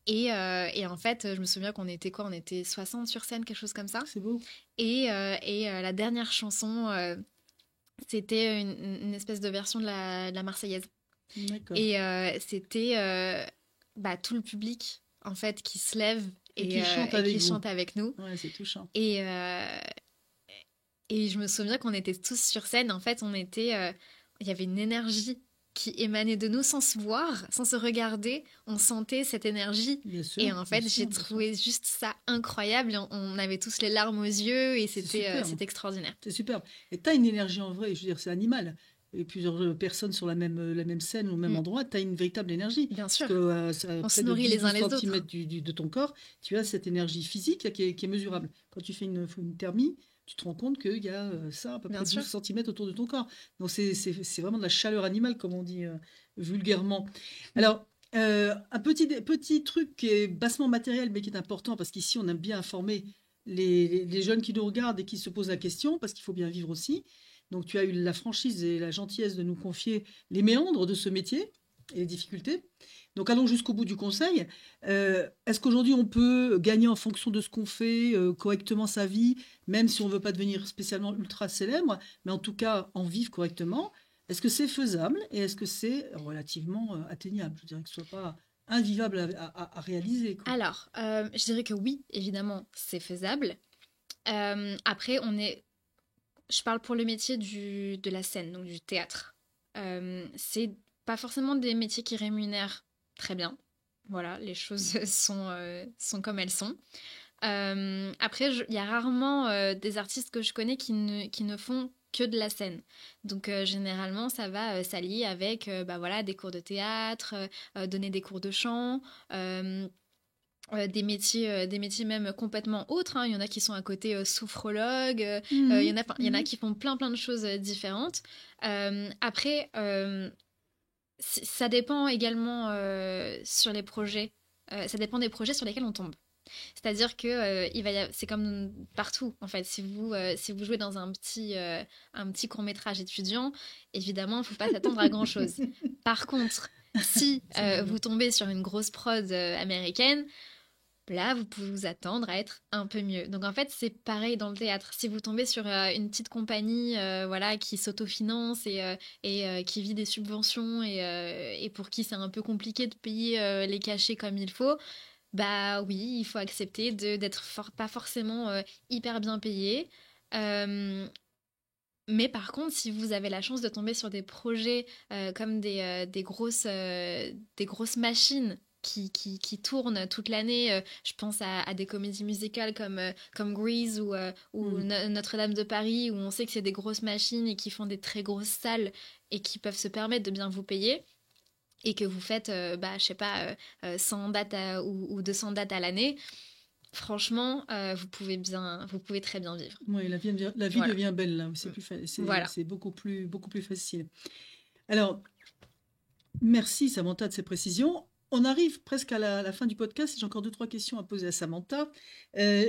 Et en fait, je me souviens qu'on était quoi? On était 60 sur scène, quelque chose comme ça.
C'est beau.
La dernière chanson, c'était une espèce de version de la Marseillaise.
D'accord.
Et c'était bah, tout le public, en fait, qui se lève
Et qui chante
et
avec
qui
vous.
chante avec nous.
Ouais, c'est touchant.
Et, et je me souviens qu'on était tous sur scène. En fait, il y avait une énergie qui émanait de nous sans se voir, sans se regarder. On sentait cette énergie.
Bien
Et
sûr,
en
bien
fait,
sûr,
j'ai
bien sûr.
trouvé juste ça incroyable. Et on avait tous les larmes aux yeux et
C'est super.
c'était extraordinaire.
C'est superbe. Et tu as une énergie en vrai, je veux dire, c'est animal. Et plusieurs personnes sur la même scène ou au même
Mm,
endroit, tu as une véritable énergie.
bien
Parce
sûr.
que
On se
près de
nourrit les uns
10-12
les autres.
centimètres de ton corps, tu as cette énergie physique là, qui est mesurable. Quand tu fais une thermie, tu te rends compte qu'il y a ça, à peu
Bien
près
sûr.
12 centimètres autour de ton corps. Donc c'est vraiment de la chaleur animale, comme on dit vulgairement. Alors, un petit truc qui est bassement matériel, mais qui est important, parce qu'ici, on aime bien informer les jeunes qui nous regardent et qui se posent la question, parce qu'il faut bien vivre aussi. Donc, tu as eu la franchise et la gentillesse de nous confier les méandres de ce métier et les difficultés. Donc, allons jusqu'au bout du conseil. Est-ce qu'aujourd'hui, on peut gagner en fonction de ce qu'on fait correctement sa vie, même si on ne veut pas devenir spécialement ultra célèbre, mais en tout cas en vivre correctement? Est-ce que c'est faisable et est-ce que c'est relativement atteignable? Je dirais que ce soit pas invivable à réaliser, quoi.
Alors, je dirais que oui, évidemment, c'est faisable. Après, je parle pour le métier de la scène, donc du théâtre. C'est pas forcément des métiers qui rémunèrent très bien. Voilà, les choses sont comme elles sont. Après, il y a rarement des artistes que je connais qui ne font que de la scène. Donc, généralement, ça va s'allier avec bah, voilà, des cours de théâtre, donner des cours de chant. Des métiers même complètement autres, hein. Il y en a qui sont à côté sophrologues,
Mhm,
il y en a
mhm.
qui font plein de choses différentes. Après, ça dépend également sur les projets. Ça dépend des projets sur lesquels on tombe. C'est-à-dire que c'est comme partout en fait. Si vous jouez dans un petit court-métrage étudiant, évidemment, il ne faut pas s'attendre à grand-chose. Par contre, si
C'est rigolo.
vous tombez sur une grosse prod américaine, là, vous pouvez vous attendre à être un peu mieux. Donc en fait, c'est pareil dans le théâtre. Si vous tombez sur une petite compagnie voilà, qui s'autofinance et qui vit des subventions et pour qui c'est un peu compliqué de payer les cachets comme il faut, bah oui, il faut accepter d'être pas forcément hyper bien payé. Euh, mais par contre, si vous avez la chance de tomber sur des projets comme des grosses machines qui tournent toute l'année, je pense à des comédies musicales comme Grease ou
Mm.
Notre-Dame de Paris, où on sait que c'est des grosses machines et qui font des très grosses salles et qui peuvent se permettre de bien vous payer, et que vous faites, bah, je sais pas, 100 dates ou 200 dates à l'année, franchement, vous pouvez très bien vivre.
Oui, la vie
Voilà.
devient belle là. C'est
Voilà.
c'est beaucoup plus facile. Alors, merci Samantha de ces précisions. On arrive presque à la fin du podcast. J'ai encore deux, trois questions à poser à Samantha. Euh,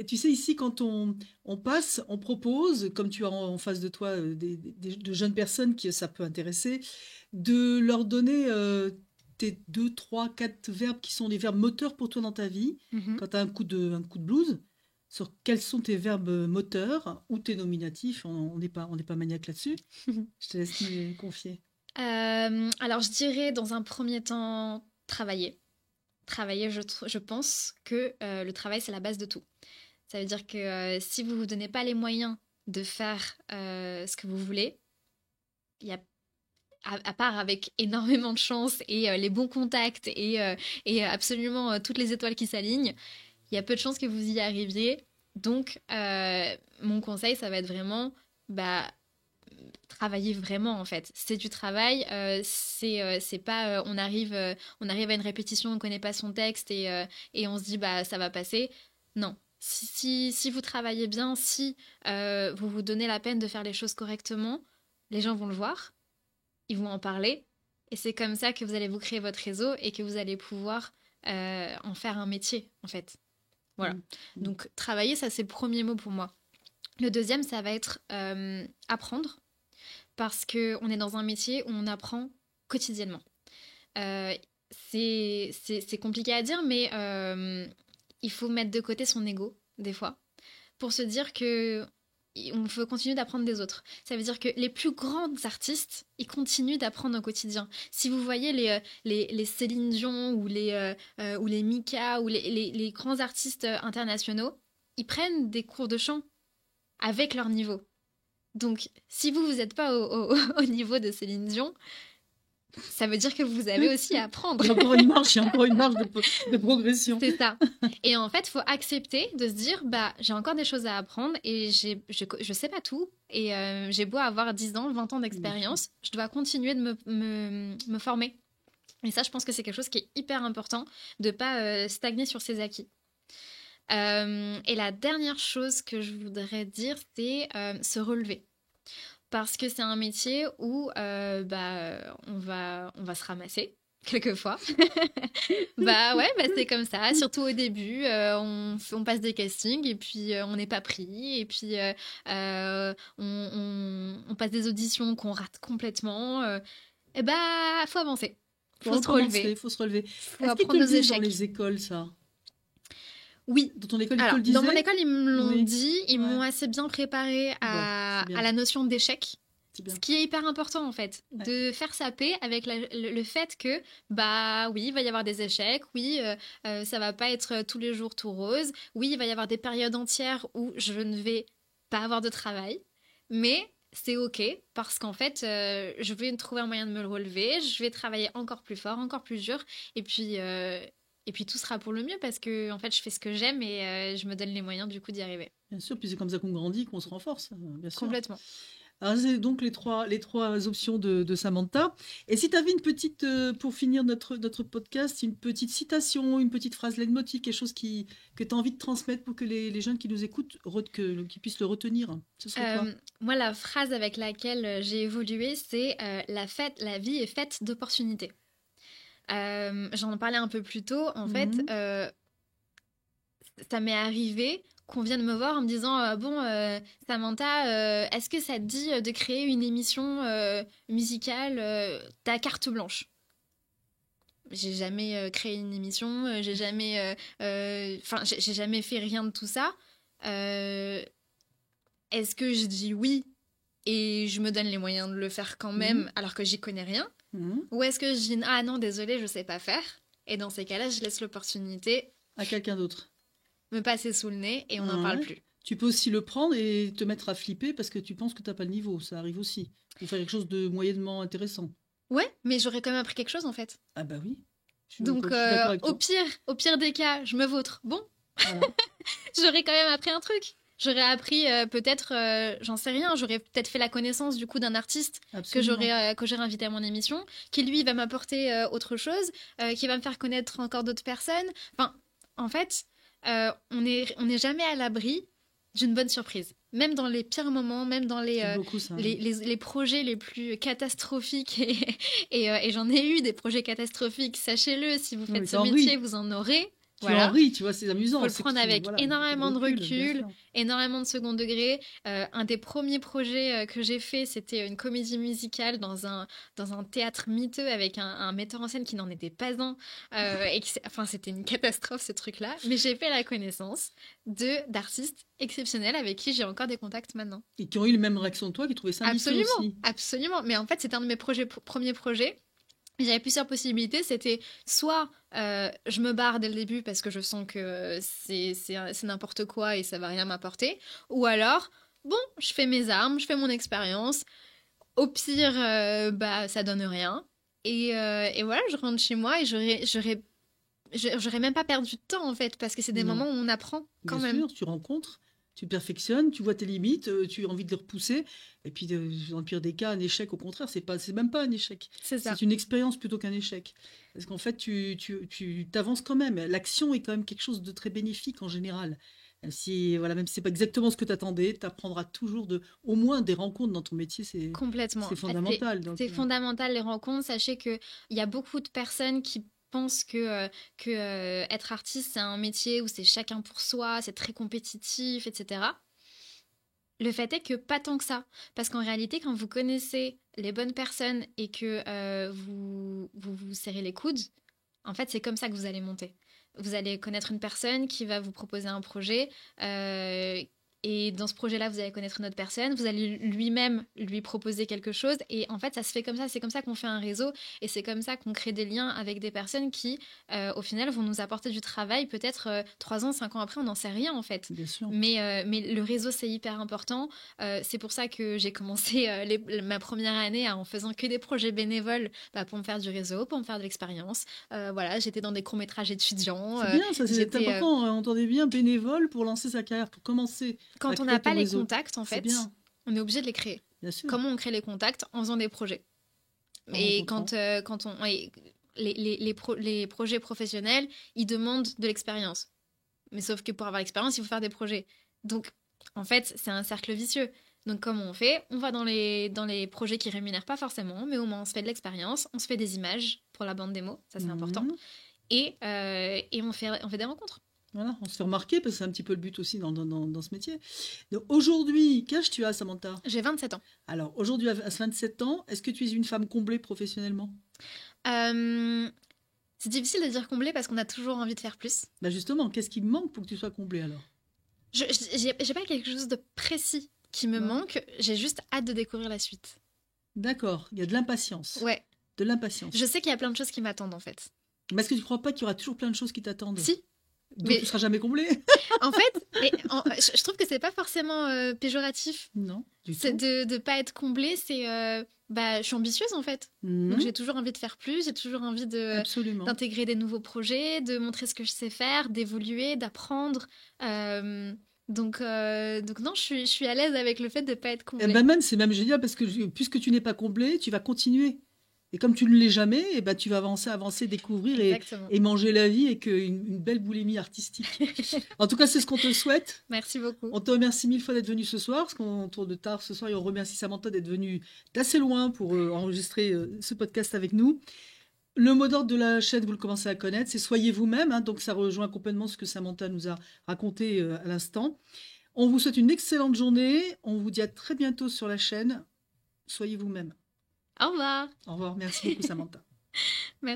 tu sais, ici, quand on passe, on propose, comme tu as en face de toi de jeunes personnes qui ça peut intéresser, de leur donner tes deux, trois, quatre verbes qui sont des verbes moteurs pour toi dans ta vie.
Mhm.
Quand tu as un coup de blues, sur quels sont tes verbes moteurs ou tes nominatifs. On n'est pas maniaque là-dessus. Je te laisse me confier.
Alors, je dirais dans un premier temps, travailler. Travailler, je pense que le travail, c'est la base de tout. Ça veut dire que si vous ne vous donnez pas les moyens de faire ce que vous voulez, il y a, à part avec énormément de chance et les bons contacts et absolument toutes les étoiles qui s'alignent, il y a peu de chances que vous y arriviez. Donc, mon conseil, ça va être vraiment, bah, travailler vraiment en fait. C'est du travail, c'est pas on arrive à une répétition, on connaît pas son texte et on se dit bah ça va passer. Non. Si vous travaillez bien, si vous vous donnez la peine de faire les choses correctement, les gens vont le voir, ils vont en parler et c'est comme ça que vous allez vous créer votre réseau et que vous allez pouvoir en faire un métier en fait. Voilà.
Mm. Mm.
Donc travailler, ça c'est le premier mot pour moi. Le deuxième, ça va être apprendre parce qu'on est dans un métier où on apprend quotidiennement. Euh, c'est compliqué à dire, mais il faut mettre de côté son ego, des fois, pour se dire que on veut continuer d'apprendre des autres. Ça veut dire que les plus grands artistes, ils continuent d'apprendre au quotidien. Si vous voyez les Céline Dion ou les Mika ou les grands artistes internationaux, ils prennent des cours de chant avec leur niveau. Donc, si vous n'êtes pas au niveau de Céline Dion, ça veut dire que vous avez aussi à apprendre.
Il y a encore une marge de progression.
C'est ça. Et en fait, il faut accepter de se dire, bah, j'ai encore des choses à apprendre et je sais pas tout. Et j'ai beau avoir 10 ans, 20 ans d'expérience, je dois continuer de me former. Et ça, je pense que c'est quelque chose qui est hyper important, de ne pas stagner sur ses acquis. Et la dernière chose que je voudrais dire, c'est se relever. Parce que c'est un métier où bah, on va se ramasser quelquefois. Bah ouais, bah c'est comme ça. Surtout au début, on passe des castings et puis on n'est pas pris. Et puis on passe des auditions qu'on rate complètement. Et bah, faut avancer. Faut se relever.
Faut se relever.
Faut
Est-ce qu'ils te
apprendre
le
nos
disent dans
échecs.
les écoles, ça?
Oui.
Dans ton école, ils te
Alors,
le disaient?
dans mon école, ils me l'ont
Oui.
dit. Ils
Ouais.
m'ont assez bien préparé
Bon, c'est bien.
à la notion d'échec.
C'est bien.
Ce qui est hyper important en fait,
Ouais.
de faire sa paix avec le fait que bah oui, il va y avoir des échecs, oui, ça va pas être tous les jours tout rose, oui, il va y avoir des périodes entières où je ne vais pas avoir de travail, mais c'est ok parce qu'en fait, je vais trouver un moyen de me le relever, je vais travailler encore plus fort, encore plus dur, et puis tout sera pour le mieux parce que en fait, je fais ce que j'aime et je me donne les moyens du coup d'y arriver.
Bien sûr, puis c'est comme ça qu'on grandit, qu'on se renforce, bien sûr.
Complètement.
Alors, c'est donc les trois options de Samantha. Et si tu avais une petite, pour finir notre podcast, une petite citation, une petite phrase leitmotiv, quelque chose que tu as envie de transmettre pour que les jeunes qui nous écoutent, qu'ils puissent le retenir, ce serait quoi?
Moi, la phrase avec laquelle j'ai évolué, c'est la vie est faite d'opportunités. J'en parlais un peu plus tôt. En fait, ça m'est arrivé qu'on vienne me voir en me disant bon Samantha, est-ce que ça te dit de créer une émission musicale, ta carte blanche? J'ai jamais créé une émission, j'ai jamais fait rien de tout ça. Euh, Est-ce que je dis oui et je me donne les moyens de le faire quand même alors que j'y connais rien? Ou est-ce que je dis ah non, désolé, je sais pas faire? Et dans ces cas-là, je laisse l'opportunité
À quelqu'un d'autre.
me passer sous le nez et on n'en parle plus.
Tu peux aussi le prendre et te mettre à flipper parce que tu penses que tu n'as pas le niveau. Ça arrive aussi. Ou faire quelque chose de moyennement intéressant.
Ouais, mais j'aurais quand même appris quelque chose en fait.
Ah bah oui.
Donc au pire des cas, je me vautre. Bon, voilà. J'aurais quand même appris un truc. J'aurais appris peut-être, j'en sais rien, j'aurais peut-être fait la connaissance du coup d'un artiste que j'aurais invité à mon émission, qui lui va m'apporter autre chose, qui va me faire connaître encore d'autres personnes. Enfin, en fait, on n'est jamais à l'abri d'une bonne surprise. Même dans les pires moments, même dans les projets les plus catastrophiques. Et j'en ai eu des projets catastrophiques, sachez-le, si vous faites ce métier, vous en aurez.
Tu en ris, tu vois, c'est amusant.
Il faut le prendre avec énormément de recul, énormément de second degré. Un des premiers projets que j'ai fait, c'était une comédie musicale dans un théâtre miteux avec un metteur en scène qui n'en était pas un. C'était une catastrophe ce truc-là. Mais j'ai fait la connaissance d'artistes exceptionnels avec qui j'ai encore des contacts maintenant.
Et qui ont eu les mêmes réactions que toi, qui trouvaient ça miteux aussi.
Absolument. Mais en fait, c'était un de mes premiers projets. J'avais plusieurs possibilités, c'était soit je me barre dès le début parce que je sens que c'est n'importe quoi et ça va rien m'apporter, ou alors, bon, je fais mes armes, je fais mon expérience, au pire, ça donne rien, et voilà, je rentre chez moi et j'aurais même pas perdu de temps en fait, parce que c'est des moments où on apprend quand même.
Bien sûr, tu rencontres. Tu perfectionnes, tu vois tes limites, tu as envie de les repousser. Et puis, dans le pire des cas, un échec, au contraire, c'est même pas un échec.
C'est
une expérience plutôt qu'un échec. Parce qu'en fait, tu t'avances quand même. L'action est quand même quelque chose de très bénéfique en général. Même si c'est pas exactement ce que tu attendais, tu apprendras toujours au moins des rencontres dans ton métier.
Complètement.
C'est fondamental.
C'est fondamental, les rencontres. Sachez qu'il y a beaucoup de personnes qui pense que être artiste, c'est un métier où c'est chacun pour soi, c'est très compétitif, etc. Le fait est que pas tant que ça. Parce qu'en réalité, quand vous connaissez les bonnes personnes et que vous serrez les coudes, en fait, c'est comme ça que vous allez monter. Vous allez connaître une personne qui va vous proposer un projet. Et dans ce projet-là, vous allez connaître une autre personne, vous allez lui-même lui proposer quelque chose. Et en fait, ça se fait comme ça. C'est comme ça qu'on fait un réseau. Et c'est comme ça qu'on crée des liens avec des personnes qui, au final, vont nous apporter du travail. Peut-être 3 ans, 5 ans après, on n'en sait rien, en fait.
Bien sûr.
Mais le réseau, c'est hyper important. C'est pour ça que j'ai commencé ma première année en faisant que des projets bénévoles pour me faire du réseau, pour me faire de l'expérience. Voilà, j'étais dans des courts-métrages étudiants.
C'est bien, ça, c'est important. On entendait bien bénévole pour lancer sa carrière, pour commencer.
Quand on n'a pas les contacts, en fait, on est obligé de les créer.
Bien sûr.
Comment on crée les contacts? En faisant des projets. Et quand on... Les projets professionnels, ils demandent de l'expérience. Mais sauf que pour avoir l'expérience, il faut faire des projets. Donc, en fait, c'est un cercle vicieux. Donc, comment on fait? On va dans les projets qui rémunèrent pas forcément, mais au moins on se fait de l'expérience, on se fait des images pour la bande démo, ça c'est important. Et on fait des rencontres.
Voilà, on se fait remarquer parce que c'est un petit peu le but aussi dans ce métier. Donc aujourd'hui, quel âge tu as, Samantha?
J'ai 27 ans.
Alors aujourd'hui, à 27 ans, est-ce que tu es une femme comblée professionnellement?
C'est difficile de dire comblée parce qu'on a toujours envie de faire plus.
Bah justement, qu'est-ce qui me manque pour que tu sois comblée alors?
J'ai pas quelque chose de précis qui me manque, j'ai juste hâte de découvrir la suite.
D'accord, il y a de l'impatience.
Ouais.
De l'impatience.
Je sais qu'il y a plein de choses qui m'attendent en fait.
Mais est-ce que tu crois pas qu'il y aura toujours plein de choses qui t'attendent?
Si.
Donc tu ne seras jamais comblée.
En fait, je trouve que c'est pas forcément péjoratif.
Non, du tout.
De pas être comblée, c'est je suis ambitieuse en fait. Donc j'ai toujours envie de faire plus, j'ai toujours envie d'intégrer des nouveaux projets, de montrer ce que je sais faire, d'évoluer, d'apprendre. Donc non, je suis à l'aise avec le fait de ne pas être comblée.
C'est même génial parce que puisque tu n'es pas comblée, tu vas continuer. Et comme tu ne l'es jamais, tu vas avancer, découvrir et manger la vie avec une belle boulimie artistique. En tout cas, c'est ce qu'on te souhaite.
Merci beaucoup.
On te remercie 1000 fois d'être venu ce soir, parce qu'on tourne de tard ce soir, et on remercie Samantha d'être venue d'assez loin pour enregistrer ce podcast avec nous. Le mot d'ordre de la chaîne, vous le commencez à connaître, c'est « Soyez vous-même », donc ça rejoint complètement ce que Samantha nous a raconté à l'instant. On vous souhaite une excellente journée, on vous dit à très bientôt sur la chaîne. Soyez vous-même.
Au revoir.
Au revoir. Merci beaucoup, Samantha.
Merci.